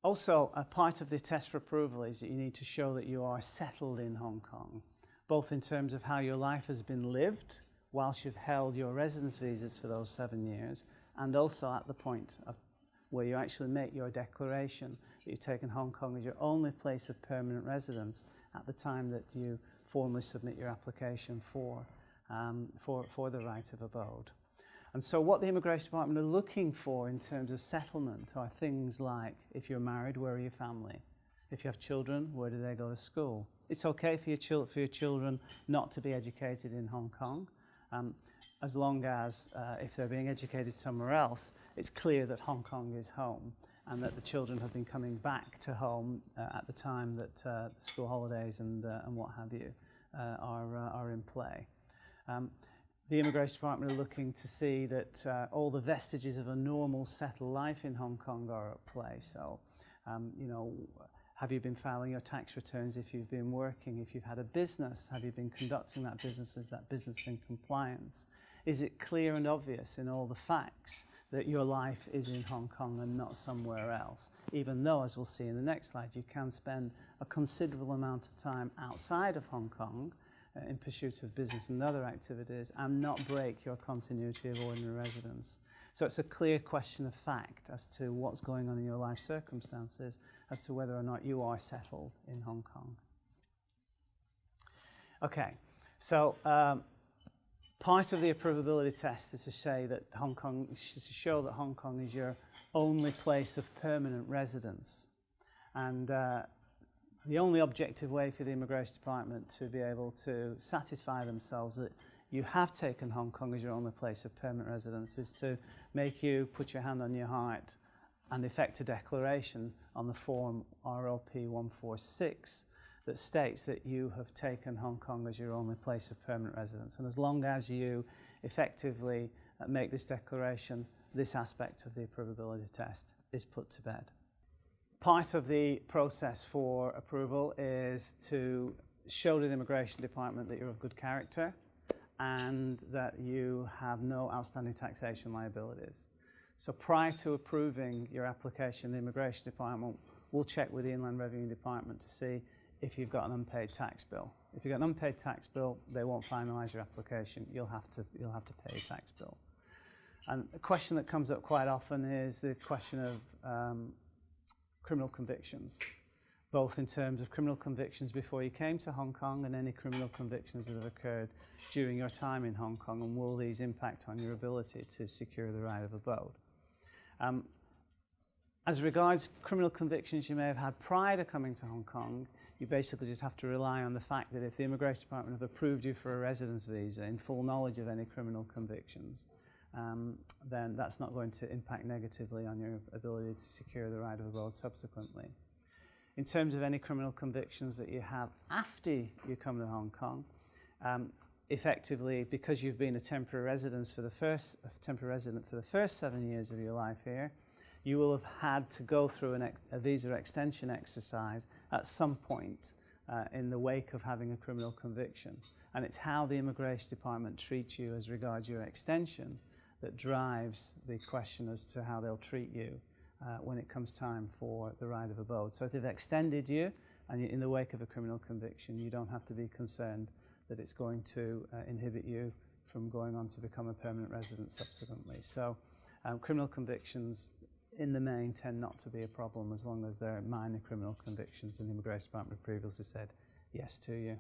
Also, a part of the test for approval is that you need to show that you are settled in Hong Kong, both in terms of how your life has been lived whilst you've held your residence visas for those 7 years, and also at the point of where you actually make your declaration that you've taken Hong Kong as your only place of permanent residence at the time that you formally submit your application for the right of abode. And so what the Immigration Department are looking for in terms of settlement are things like, if you're married, where are your family? If you have children, where do they go to school? It's okay for your children not to be educated in Hong Kong, as long as if they're being educated somewhere else, it's clear that Hong Kong is home and that the children have been coming back to home at the time that the school holidays and what have you are in play. The Immigration Department are looking to see that all the vestiges of a normal settled life in Hong Kong are at play. So, you know, have you been filing your tax returns if you've been working? If you've had a business, have you been conducting that business? Is that business in compliance? Is it clear and obvious in all the facts that your life is in Hong Kong and not somewhere else? Even though, as we'll see in the next slide, you can spend a considerable amount of time outside of Hong Kong in pursuit of business and other activities and not break your continuity of ordinary residence. So it's a clear question of fact as to what's going on in your life circumstances as to whether or not you are settled in Hong Kong. Okay, so part of the approvability test is to say that to show that Hong Kong is your only place of permanent residence. And the only objective way for the Immigration Department to be able to satisfy themselves that you have taken Hong Kong as your only place of permanent residence is to make you put your hand on your heart and effect a declaration on the form ROP 146 that states that you have taken Hong Kong as your only place of permanent residence. And as long as you effectively make this declaration, this aspect of the approvability test is put to bed. Part of the process for approval is to show to the Immigration Department that you're of good character and that you have no outstanding taxation liabilities. So prior to approving your application, the Immigration Department will check with the Inland Revenue Department to see if you've got an unpaid tax bill. If you've got an unpaid tax bill, they won't finalise your application. You'll have to pay a tax bill. And a question that comes up quite often is the question of criminal convictions, both in terms of criminal convictions before you came to Hong Kong and any criminal convictions that have occurred during your time in Hong Kong, and will these impact on your ability to secure the right of abode? As regards criminal convictions you may have had prior to coming to Hong Kong, you basically just have to rely on the fact that if the Immigration Department have approved you for a residence visa in full knowledge of any criminal convictions, then that's not going to impact negatively on your ability to secure the right of abode subsequently. In terms of any criminal convictions that you have after you come to Hong Kong, effectively, because you've been a temporary resident for the first 7 years of your life here, you will have had to go through a visa extension exercise at some point in the wake of having a criminal conviction. And it's how the Immigration Department treats you as regards your extension that drives the question as to how they'll treat you when it comes time for the right of abode. So if they've extended you and you're in the wake of a criminal conviction, you don't have to be concerned that it's going to inhibit you from going on to become a permanent resident subsequently. So criminal convictions in the main tend not to be a problem as long as they're minor criminal convictions, and the Immigration Department previously said yes to you.